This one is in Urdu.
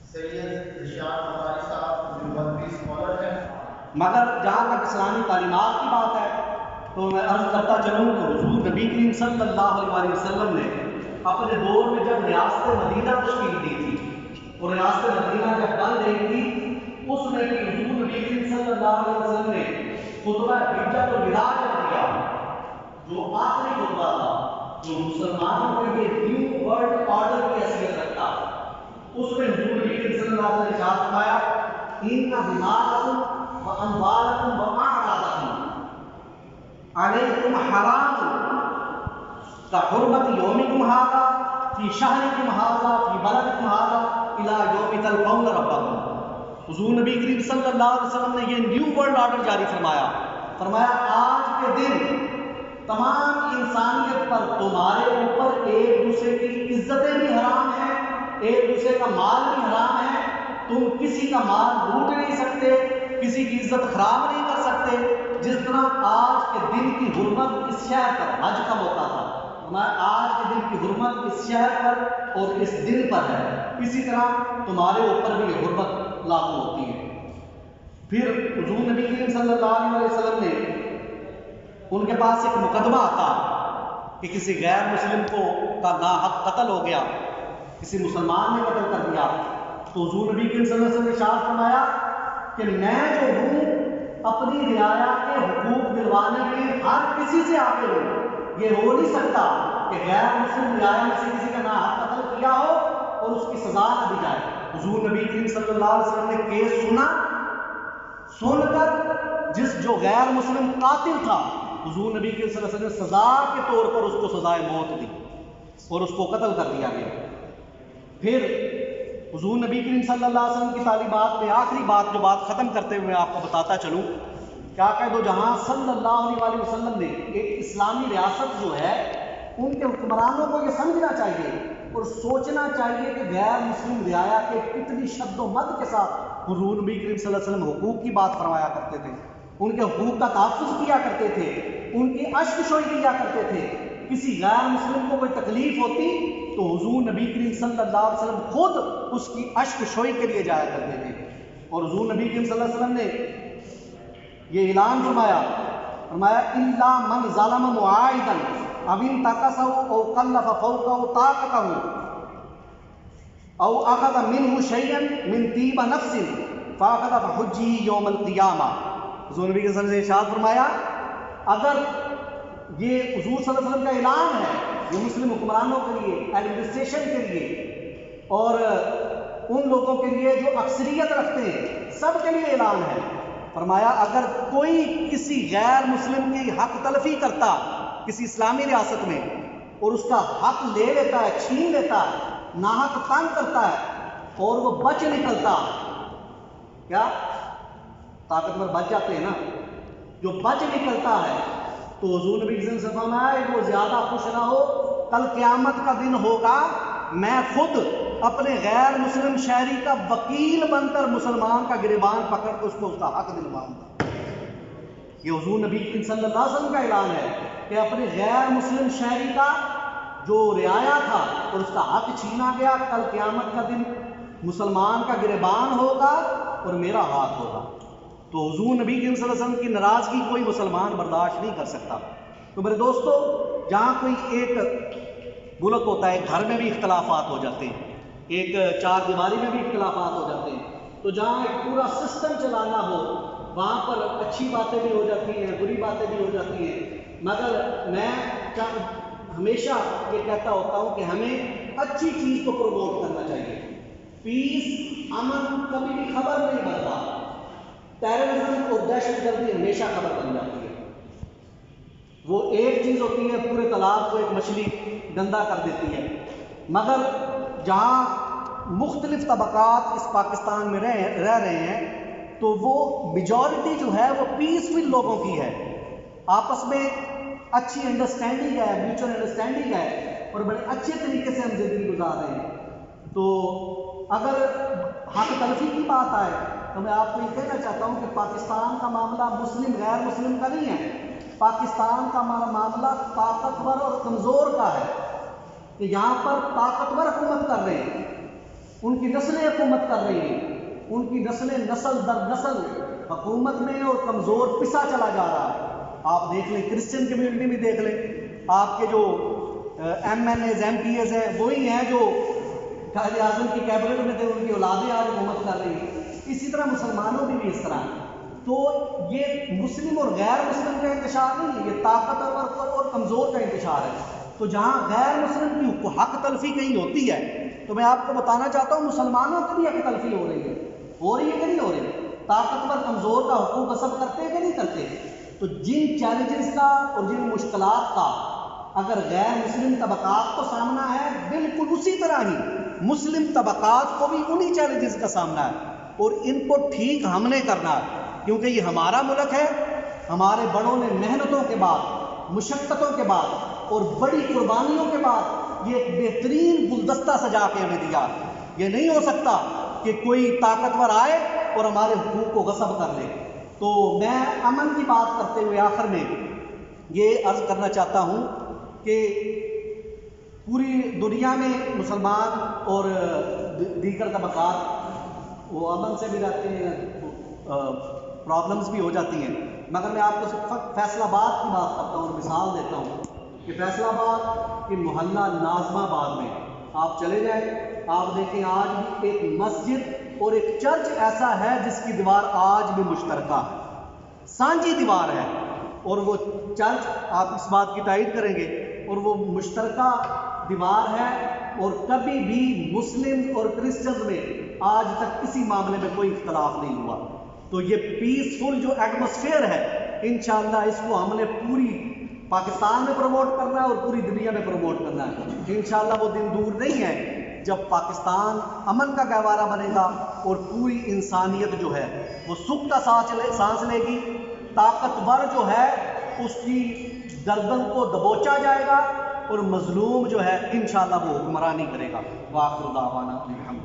مگر جہاں تک اسلامی تعلیمات کی بات ہے تو میں عرض کرتا چلوں کہ حضور نبی کریم صلی اللہ علیہ وسلم نے اپنے دور میں جب ریاست مدینہ تشکیل دی تھی اور ریاست مدینہ جب بن رہی تھی اس میں بھی حضور نبی کریم صلی اللہ علیہ وسلم نے خطبہ حجۃ الوداع دیا، جو آخری خطبہ تھا جو مسلمانوں کے لیے نیو ورلڈ آرڈر کی حیثیت رکھتا، اس میں حضور نبی کریم صلی اللہ علیہ وسلم نے ارشاد فرمایا ان دماءکم واموالکم واعراضکم علیکم حرام کحرمت یومکم ھذا فی شہرکم ھذا فی بلدکم ھذا الی یوم تلقون ربکم۔ حضور نبی کریم صلی اللہ علیہ وسلم نے یہ نیو ورلڈ آرڈر جاری فرمایا آج کے دن تمام انسانیت پر تمہارے اوپر ایک دوسرے کی عزتیں بھی حرام ہیں، ایک دوسرے کا مال بھی حرام ہے، تم کسی کا مال لوٹ نہیں سکتے، کسی کی عزت خراب نہیں کر سکتے۔ جس طرح آج کے دن کی حرمت اس شہر پر حج کا موقع تھا، آج کے دن کی حرمت اس شہر پر اور اس دن پر ہے، اسی طرح تمہارے اوپر بھی یہ حرمت لاگو ہوتی ہے۔ پھر حضور نبی کریم صلی اللہ علیہ وسلم نے ان کے پاس ایک مقدمہ آتا کہ کسی غیر مسلم کا ناحق قتل ہو گیا، کسی مسلمان نے قتل کر دیا، تو حضور نبی کریم صلی اللہ علیہ وسلم نے ارشاد فرمایا کہ میں جو ہوں اپنی رعایا کے حقوق دلوانے کے لیے ہر کسی سے آگے ہوں، یہ ہو نہیں سکتا کہ غیر مسلم رعایا میں سے کسی کا ناحق قتل کیا ہو اور اس کی سزا نہ دی جائے۔ حضور نبی کریم صلی اللہ علیہ وسلم نے کیس سن کر جو غیر مسلم قاتل تھا، حضور نبی کریم صلی اللہ علیہ وسلم نے سزا کے طور پر اس کو سزائے موت دی اور اس کو قتل کر دیا گیا۔ پھر حضور نبی کریم صلی اللہ علیہ وسلم کی تعلیمات میں آخری بات جو بات ختم کرتے ہوئے آپ کو بتاتا چلوں کہ آقا دو جہاں صلی اللہ علیہ وسلم نے ایک اسلامی ریاست جو ہے ان کے حکمرانوں کو یہ سمجھنا چاہیے اور سوچنا چاہیے کہ غیر مسلم رعایا کے کتنی شد و مد کے ساتھ حضور نبی کریم صلی اللہ علیہ وسلم حقوق کی بات فرمایا کرتے تھے، ان کے حقوق کا تحفظ کیا کرتے تھے، ان کی اشک شوئی کیا کرتے تھے۔ کسی غیر مسلم کو کوئی تکلیف ہوتی تو حضور نبی کریم صلی اللہ علیہ وسلم خود اس کی اشک شوئی کے لیے جایا کرتے تھے۔ اور حضور نبی کریم صلی اللہ علیہ وسلم نے یہ اعلان فرمایا الا من ظلم معاہدا او انتقصه او کلف فوقه طاقته او اخذ منه شيئا من طيب نفس فاخذ بحجه يوم القيامه۔ حضور نبی صلی اللہ علیہ وسلم نے ارشاد فرمایا اگر یہ حضور صلی اللہ علیہ وسلم کا اعلان ہے، یہ مسلم حکمرانوں کے لیے، ایڈمنسٹریشن کے لیے اور ان لوگوں کے لیے جو اکثریت رکھتے ہیں، سب کے لیے اعلان ہے۔ فرمایا اگر کوئی کسی غیر مسلم کی حق تلفی کرتا کسی اسلامی ریاست میں اور اس کا حق لے لیتا ہے، چھین لیتا ہے، ناحق تنگ کرتا ہے اور وہ بچ نکلتا، کیا طاقتور بچ جاتے ہیں نا، جو بچ نکلتا ہے تو حضور نبی صلی اللہ علیہ وسلم نے فرمایا وہ زیادہ خوش نہ ہو، کل قیامت کا دن ہوگا میں خود اپنے غیر مسلم شہری کا وکیل بن کر مسلمان کا گریبان پکڑ کر اس کو اس کا حق دلواؤں گا۔ یہ حضور نبی صلی اللہ علیہ وسلم کا اعلان ہے کہ اپنے غیر مسلم شہری کا جو رعایا تھا اور اس کا حق چھینا گیا، کل قیامت کا دن مسلمان کا گریبان ہوگا اور میرا ہاتھ ہوگا۔ تو حضور نبی صلی اللہ علیہ وسلم کی ناراضگی کوئی مسلمان برداشت نہیں کر سکتا۔ تو میرے دوستو، جہاں کوئی ایک ملک ہوتا ہے، گھر میں بھی اختلافات ہو جاتے ہیں، ایک چار دیواری میں بھی اختلافات ہو جاتے ہیں، تو جہاں ایک پورا سسٹم چلانا ہو وہاں پر اچھی باتیں بھی ہو جاتی ہیں، بری باتیں بھی ہو جاتی ہیں۔ مگر میں ہمیشہ یہ کہتا ہوتا ہوں کہ ہمیں اچھی چیز کو پروموٹ کرنا چاہیے۔ پیس، امن کبھی بھی خبر نہیں بنتا، ٹیررزم اور دہشت گردی ہمیشہ خبر بن جاتی ہے۔ وہ ایک چیز ہوتی ہے پورے تالاب کو ایک مچھلی گندا کر دیتی ہے۔ مگر جہاں مختلف طبقات اس پاکستان میں رہ رہے ہیں تو وہ میجورٹی جو ہے وہ پیسفل لوگوں کی ہے، آپس میں اچھی انڈرسٹینڈنگ ہے، میوچل انڈرسٹینڈنگ ہے اور بڑے اچھے طریقے سے ہم زندگی گزار رہے ہیں۔ تو اگر حق تلفی کی بات آئے تو میں آپ کو یہ کہنا چاہتا ہوں کہ پاکستان کا معاملہ مسلم غیر مسلم کا نہیں ہے، پاکستان کا معاملہ طاقتور اور کمزور کا ہے کہ یہاں پر طاقتور حکومت کر رہے ہیں ان کی نسلیں حکومت کر رہی ہیں، ان کی نسلیں نسل در نسل حکومت میں اور کمزور پسا چلا جا رہا ہے۔ آپ دیکھ لیں کرسچن کمیونٹی میں، دیکھ لیں آپ کے جو M N As M P As ہیں وہی ہیں جو قائد اعظم کی کیبنٹ میں تھے، ان کی اولادیں آج حکومت کر رہی ہیں۔ اسی طرح مسلمانوں میں بھی اس طرح ہے۔ تو یہ مسلم اور غیر مسلم کا انتشار نہیں ہے، یہ طاقتور اور کمزور کا انتشار ہے۔ تو جہاں غیر مسلم کی حق تلفی کہیں ہوتی ہے تو میں آپ کو بتانا چاہتا ہوں مسلمانوں کی بھی حق تلفی ہو رہی ہے کہ نہیں ہو رہی؟ طاقتور کمزور کا حقوق غصب کرتے ہیں کہ نہیں کرتے؟ تو جن چیلنجز کا اور جن مشکلات کا اگر غیر مسلم طبقات کو سامنا ہے، بالکل اسی طرح ہی مسلم طبقات کو بھی انہی چیلنجز کا سامنا ہے، اور ان کو ٹھیک ہم نے کرنا ہے، کیونکہ یہ ہمارا ملک ہے۔ ہمارے بڑوں نے محنتوں کے بعد، مشقتوں کے بعد اور بڑی قربانیوں کے بعد یہ ایک بہترین گلدستہ سجا کے ہمیں دیا۔ یہ نہیں ہو سکتا کہ کوئی طاقتور آئے اور ہمارے حقوق کو غصب کر لے۔ تو میں امن کی بات کرتے ہوئے آخر میں یہ عرض کرنا چاہتا ہوں کہ پوری دنیا میں مسلمان اور دیگر طبقات وہ امن سے بھی رہتے ہیں، پرابلمز بھی ہو جاتی ہیں، مگر میں آپ کو صرف فیصل آباد کی بات کرتا ہوں اور مثال دیتا ہوں کہ فیصل آباد کے محلہ ناظم آباد میں آپ چلے جائیں، آپ دیکھیں آج بھی ایک مسجد اور ایک چرچ ایسا ہے جس کی دیوار آج بھی مشترکہ ہے، سانجھی دیوار ہے، اور وہ چرچ آپ اس بات کی تائید کریں گے، اور وہ مشترکہ دیوار ہے، اور کبھی بھی مسلم اور کرسچنز میں آج تک کسی معاملے میں کوئی اختلاف نہیں ہوا۔ تو یہ پیسفل جو ایٹماسفیئر ہے، انشاءاللہ اس کو ہم نے پوری پاکستان میں پروموٹ کرنا ہے اور پوری دنیا میں پروموٹ کرنا ہے۔ انشاءاللہ وہ دن دور نہیں ہے جب پاکستان امن کا گہوارہ بنے گا اور پوری انسانیت جو ہے وہ سکھ کا سانس لے گی، طاقتور جو ہے اس کی گردن کو دبوچا جائے گا، اور مظلوم جو ہے انشاءاللہ وہ حکمرانی کرے گا۔ وآخر دعوانا الحمدللہ۔